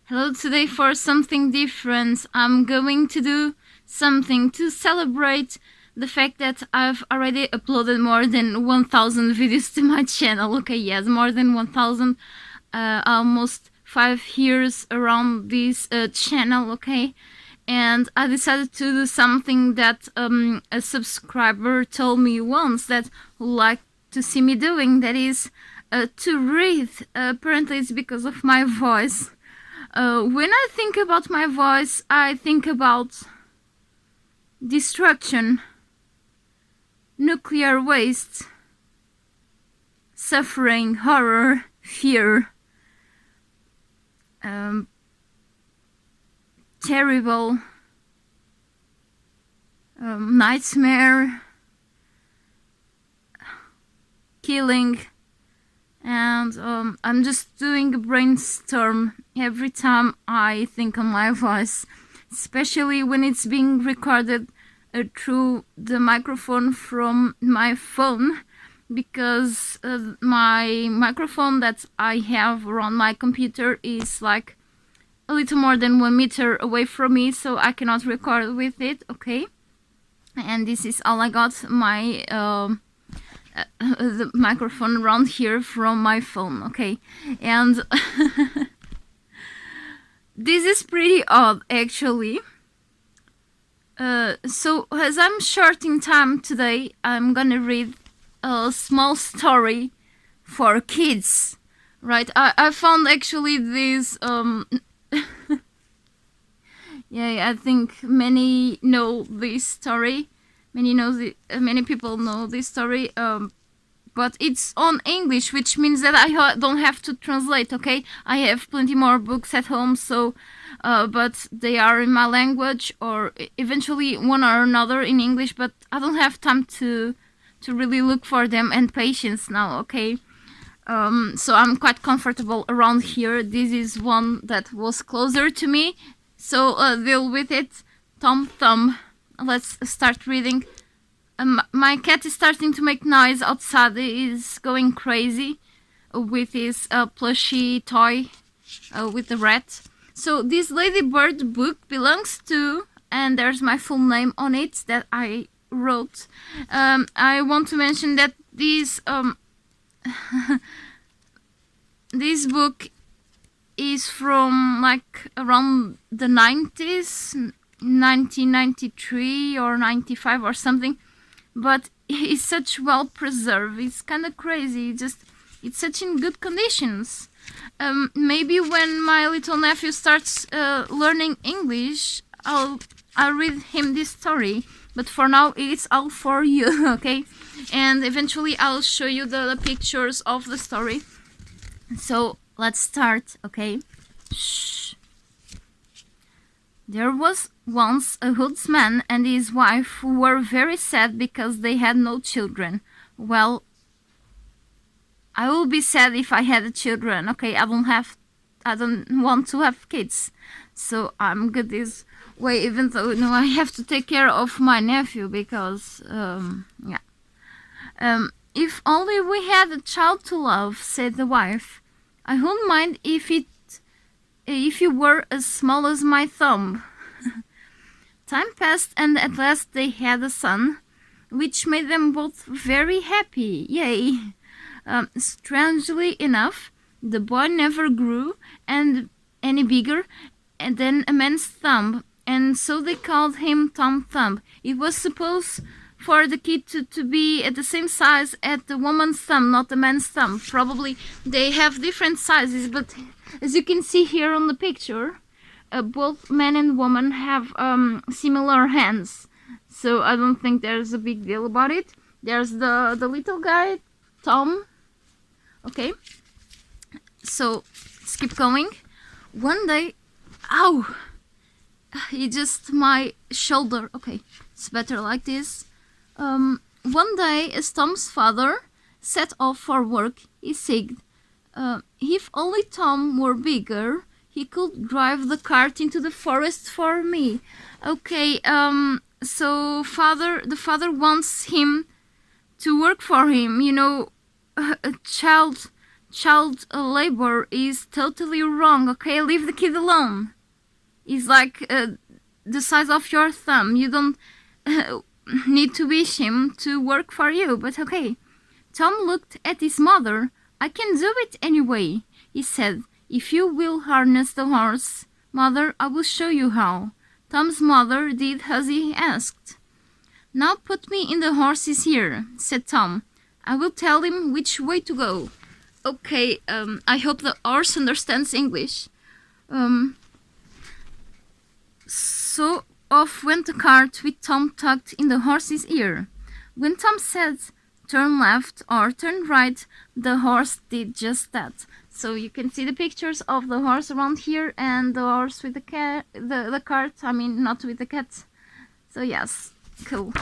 Hello, today for something different. I'm going to do something to celebrate the fact that I've already uploaded more than 1000 videos to my channel. Okay, yes, more than 1000, almost 5 years around this channel, okay? And I decided to do something that a subscriber told me once that would like to see me doing, that is to read. Apparently it's because of my voice. When I think about my voice, I think about destruction, nuclear waste, suffering, horror, fear, terrible, nightmare, killing, and I'm just doing a brainstorm every time I think on my voice, especially when it's being recorded through the microphone from my phone, because my microphone that I have around my computer is like a little more than 1 meter away from me, so I cannot record with it, okay? And this is all I got, my the microphone around here from my phone, okay? And this is pretty odd, actually. So as I'm short in time today, I'm gonna read a small story for kids, right? I found actually this yeah, I think many know this story. Many people know this story, but it's on English, which means that I don't have to translate, okay? I have plenty more books at home, so but they are in my language, or eventually one or another in English, but I don't have time to really look for them, and patience now, okay? So I'm quite comfortable around here. This is one that was closer to me, so deal with it. Tom Thumb. Let's start reading. My cat is starting to make noise outside. He is going crazy with his plushy toy with the rat. So this Ladybird book belongs to, and there's my full name on it that I wrote. I want to mention that this this book is from like around the 90s, 1993 or 95 or something, but it's such well preserved. It's kind of crazy. It's such in good conditions. Maybe when my little nephew starts learning English, I'll read him this story, but for now it's all for you, okay? And eventually I'll show you the pictures of the story. So let's start, okay? Shh. There was once a woodsman and his wife who were very sad because they had no children. Well, I will be sad if I had children, okay? I don't want to have kids, so I'm good this way, even though I have to take care of my nephew because, yeah. If only we had a child to love, said the wife. I wouldn't mind if you were as small as my thumb. Time passed, and at last they had a son, which made them both very happy. Yay! Strangely enough, the boy never grew any bigger than a man's thumb, and so they called him Tom Thumb. It was supposed for the kid to be at the same size as the woman's thumb, not the man's thumb. Probably they have different sizes, but as you can see here on the picture, both man and woman have similar hands, so I don't think there's a big deal about it. There's the little guy, Tom. Okay, so let's keep going. One day, ow! He just my shoulder. Okay, it's better like this. One day, as Tom's father set off for work, he said, if only Tom were bigger, he could drive the cart into the forest for me. Okay, so the father wants him to work for him, a child child labor is totally wrong, okay? Leave the kid alone. He's like the size of your thumb. You don't need to wish him to work for you, but okay. Tom looked at his mother. I can do it anyway, he said. If you will harness the horse, Mother, I will show you how. Tom's mother did as he asked. Now put me in the horse's ear, said Tom. I will tell him which way to go. Okay, I hope the horse understands English. So off went the cart with Tom tucked in the horse's ear. When Tom said, turn left or turn right, the horse did just that. So you can see the pictures of the horse around here and the horse with the cat, the cart. I mean, not with the cat. So yes, cool.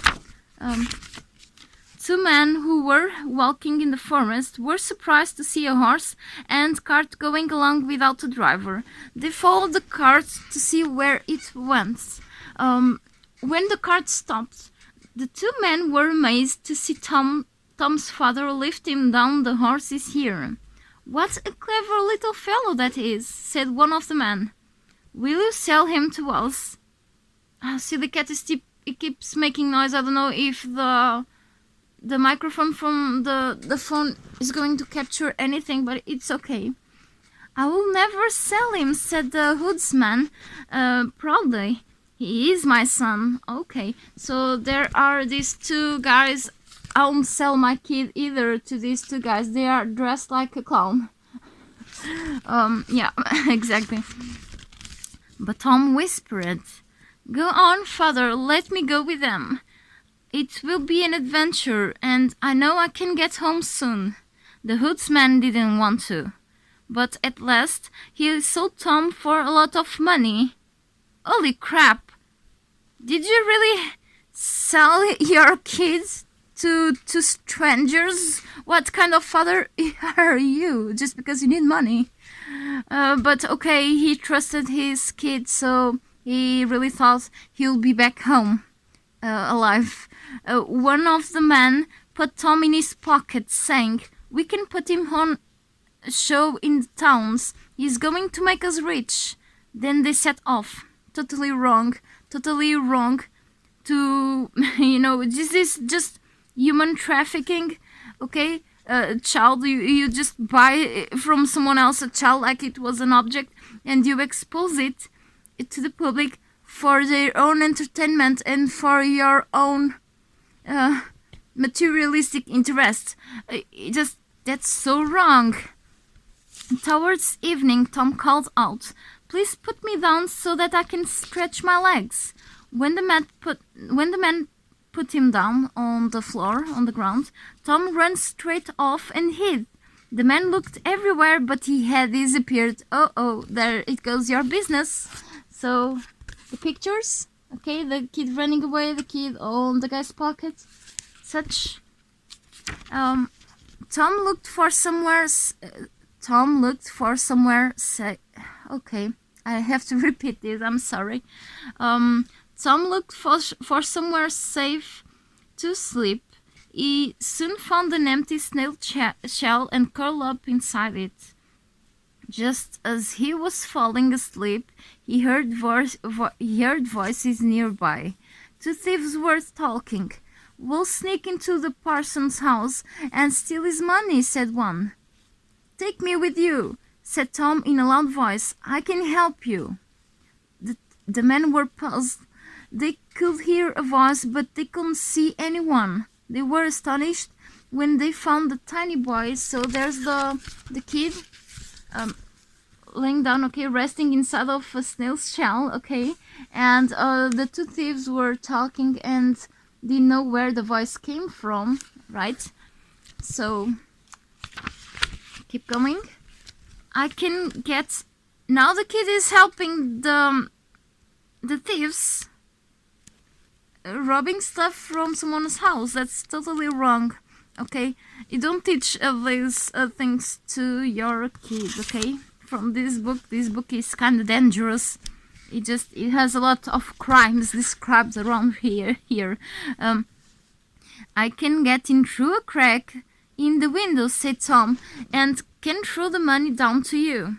Two men who were walking in the forest were surprised to see a horse and cart going along without a driver. They followed the cart to see where it went. When the cart stopped, the two men were amazed to see Tom's father lift him down the horse's ear. What a clever little fellow that is, said one of the men. Will you sell him to us? See, the cat it keeps making noise. I don't know if the microphone from the phone is going to capture anything, but it's okay. I will never sell him, said the woodsman proudly. He is my son. Okay, so there are these two guys. I won't sell my kid either to these two guys. They are dressed like a clown. Yeah, exactly. But Tom whispered, Go on, father, let me go with them. It will be an adventure, and I know I can get home soon. The woodsman didn't want to, but at last he sold Tom for a lot of money. Holy crap! Did you really sell your kids to strangers? What kind of father are you? Just because you need money? But okay, he trusted his kid, so he really thought he'll be back home alive. One of the men put Tom in his pocket, saying, We can put him on a show in the towns. He's going to make us rich. Then they set off. Totally wrong to, this is just human trafficking, okay? A child, you just buy from someone else a child like it was an object, and you expose it to the public for their own entertainment and for your own materialistic interest. That's so wrong. Towards evening, Tom called out, Please put me down so that I can stretch my legs. When the man put him down on the floor, on the ground, Tom ran straight off and hid. The man looked everywhere, but he had disappeared. Oh, there it goes, your business. So, the pictures, okay, the kid running away, the kid on the guy's pocket, such. Tom looked for somewhere. Okay, I have to repeat this. I'm sorry. Tom looked for somewhere safe to sleep. He soon found an empty snail shell and curled up inside it. Just as he was falling asleep, he heard voices nearby. Two thieves were talking. We'll sneak into the parson's house and steal his money, said one. Take me with you, said Tom in a loud voice. I can help you. The men were puzzled. They could hear a voice, but they couldn't see anyone. They were astonished when they found the tiny boy. So there's the kid laying down, okay, resting inside of a snail's shell, okay, and the two thieves were talking and didn't know where the voice came from, right? So keep going. I can get. Now the kid is helping the thieves robbing stuff from someone's house. That's totally wrong. Okay, you don't teach these things to your kid. Okay, from this book is kind of dangerous. It has a lot of crimes described around here. I can get in through a crack in the window, said Tom, and can throw the money down to you."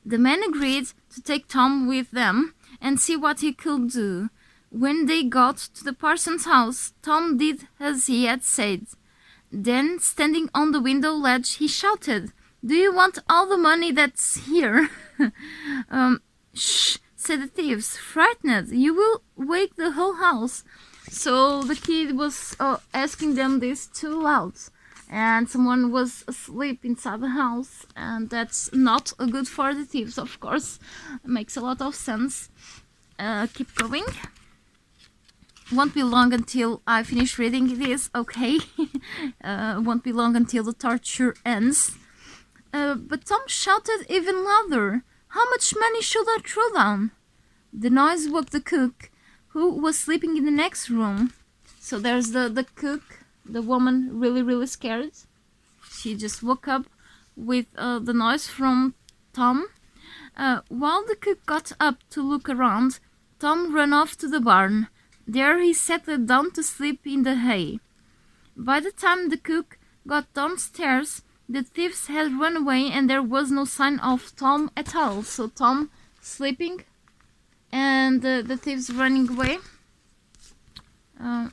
The men agreed to take Tom with them and see what he could do. When they got to the parson's house, Tom did as he had said. Then, standing on the window ledge, he shouted, "Do you want all the money that's here?" "Shh," said the thieves, frightened. "You will wake the whole house." So the kid was asking them this too loud, and someone was asleep inside the house, and that's not good for the thieves, of course. It makes a lot of sense. Keep going. Won't be long until I finish reading this, okay? Won't be long until the torture ends. But Tom shouted even louder, "How much money should I throw down?" The noise woke the cook, who was sleeping in the next room. So there's the cook, the woman really scared. She just woke up with the noise from Tom. While the cook got up to look around, Tom ran off to the barn. There he settled down to sleep in the hay. By the time the cook got downstairs, the thieves had run away and there was no sign of Tom at all. So Tom sleeping and the thieves running away.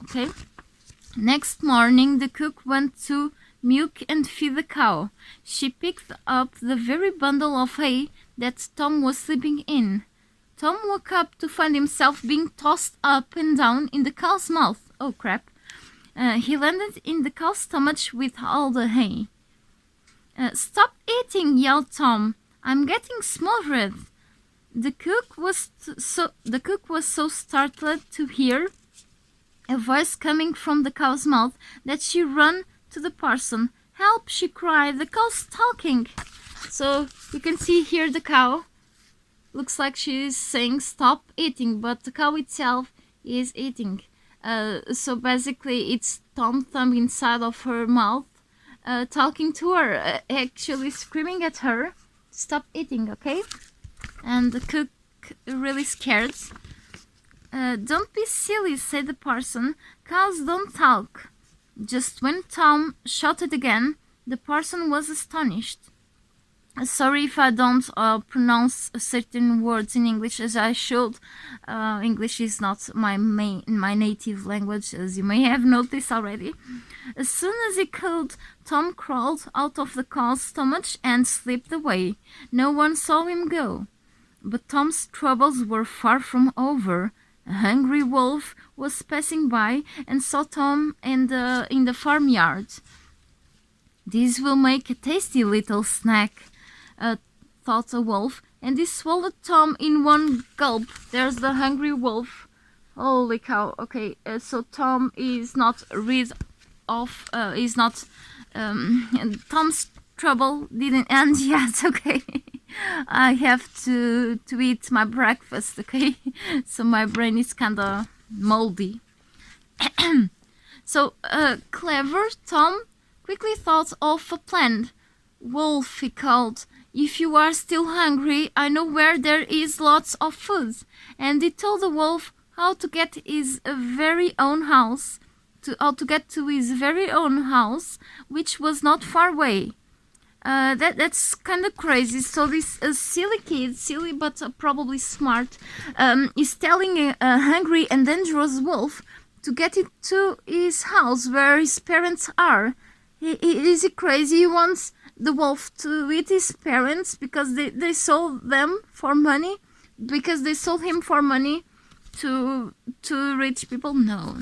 Okay. Next morning, the cook went to milk and feed the cow. She picked up the very bundle of hay that Tom was sleeping in. Tom woke up to find himself being tossed up and down in the cow's mouth. Oh crap. He landed in the cow's stomach with all the hay. "Stop eating," yelled Tom. "I'm getting smothered." The cook was so startled to hear a voice coming from the cow's mouth that she ran to the parson. "Help," she cried, "the cow's talking." So you can see here the cow. Looks like she's saying stop eating, but the cow itself is eating. So basically it's Tom Thumb inside of her mouth, talking to her, actually screaming at her, "Stop eating," okay? And the cook really scared. "Don't be silly," said the parson. "Cows don't talk." Just when Tom shouted again, the parson was astonished. Sorry if I don't pronounce certain words in English as I should. English is not my native language, as you may have noticed already. As soon as he could, Tom crawled out of the cow's stomach and slipped away. No one saw him go. But Tom's troubles were far from over. A hungry wolf was passing by and saw Tom in the farmyard. "This will make a tasty little snack," thought a wolf, and he swallowed Tom in one gulp. There's the hungry wolf. Holy cow. Okay, so Tom is not rid of, Tom's trouble didn't end yet, okay? I have to eat my breakfast, okay? So my brain is kinda moldy. So, clever Tom quickly thought of a plan. "Wolf," he called, "if you are still hungry, I know where there is lots of food." And he told the wolf how to get his very own house, to his very own house, which was not far away. That's kind of crazy. So this silly kid, silly but probably smart, is telling a hungry and dangerous wolf to get it to his house where his parents are. Is he crazy? He wants the wolf to eat his parents because they sold them for money, because they sold him for money to rich people. No,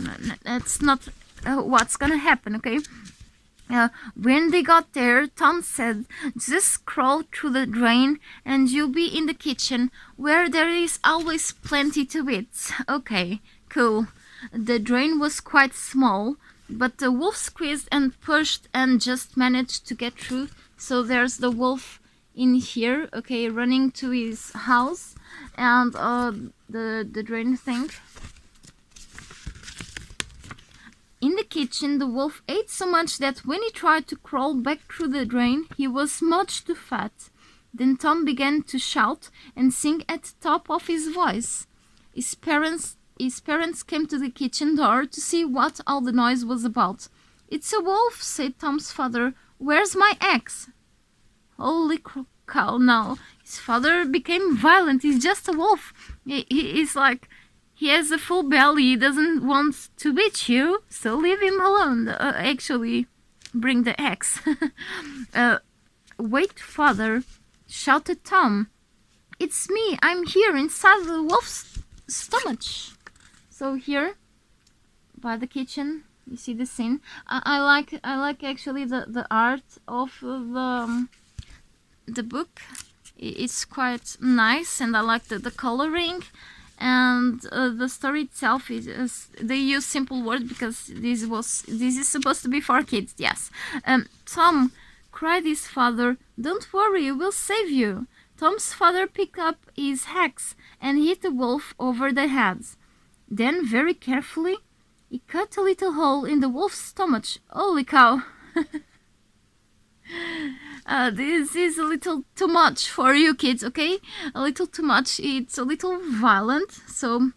that's not what's gonna happen, okay? When they got there, Tom said, "Just crawl through the drain and you'll be in the kitchen where there is always plenty to eat." Okay, cool. The drain was quite small, but the wolf squeezed and pushed and just managed to get through. So there's the wolf in here, okay, running to his house, and the drain thing. In the kitchen, the wolf ate so much that when he tried to crawl back through the drain, he was much too fat. Then Tom began to shout and sing at the top of his voice. His parents came to the kitchen door to see what all the noise was about. "It's a wolf," said Tom's father. "Where's my axe?" Holy cow, no. His father became violent. He's just a wolf. He's like, he has a full belly. He doesn't want to beat you, so leave him alone. Actually, bring the axe. Wait, father, shouted Tom. It's me. I'm here inside the wolf's stomach. So here, by the kitchen, you see the scene. I like actually the art of the book. It's quite nice, and I like the coloring, and the story itself is they use simple words because this is supposed to be for kids. Yes. Tom, cried his father, don't worry, we'll save you. Tom's father picked up his axe and hit the wolf over the head. Then, very carefully, he cut a little hole in the wolf's stomach. Holy cow! This is a little too much for you kids, okay? A little too much. It's a little violent, so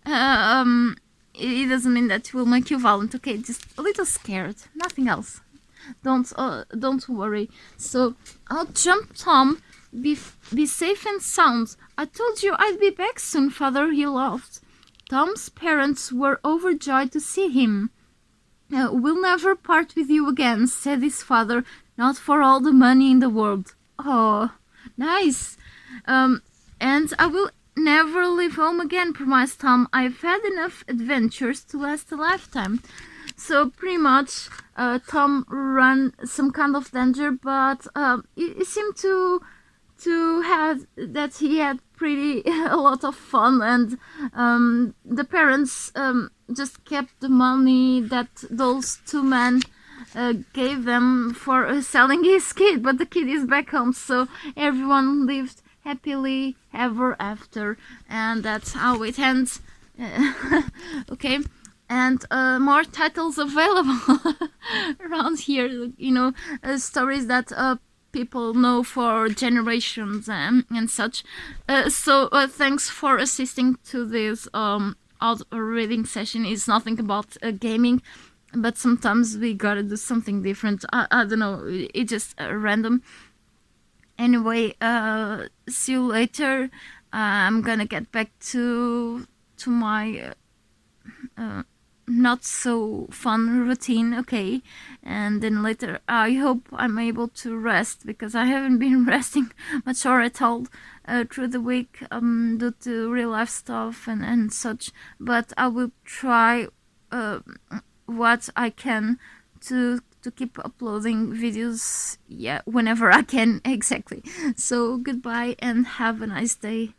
it doesn't mean that it will make you violent, okay? Just a little scared, nothing else. Don't worry. So I'll jump, Tom. Be safe and sound. I told you I'd be back soon, father, he laughed. Tom's parents were overjoyed to see him. We'll never part with you again, said his father, not for all the money in the world. Oh, nice. And I will never leave home again, promised Tom. I've had enough adventures to last a lifetime. So pretty much Tom ran some kind of danger, but it seemed to have that he had pretty a lot of fun, and the parents just kept the money that those two men gave them for selling his kid, but the kid is back home, so everyone lived happily ever after, and that's how it ends. Okay. And more titles available around here, stories that people know for generations and such. So thanks for assisting to this audio reading session. It's nothing about gaming, but sometimes we gotta do something different. I don't know, it's just random. Anyway, see you later. I'm gonna get back to my not so fun routine, okay? And then later I hope I'm able to rest, because I haven't been resting much or at all through the week due to real life stuff and such, but I will try what I can to keep uploading videos, whenever I can. Exactly. So goodbye and have a nice day.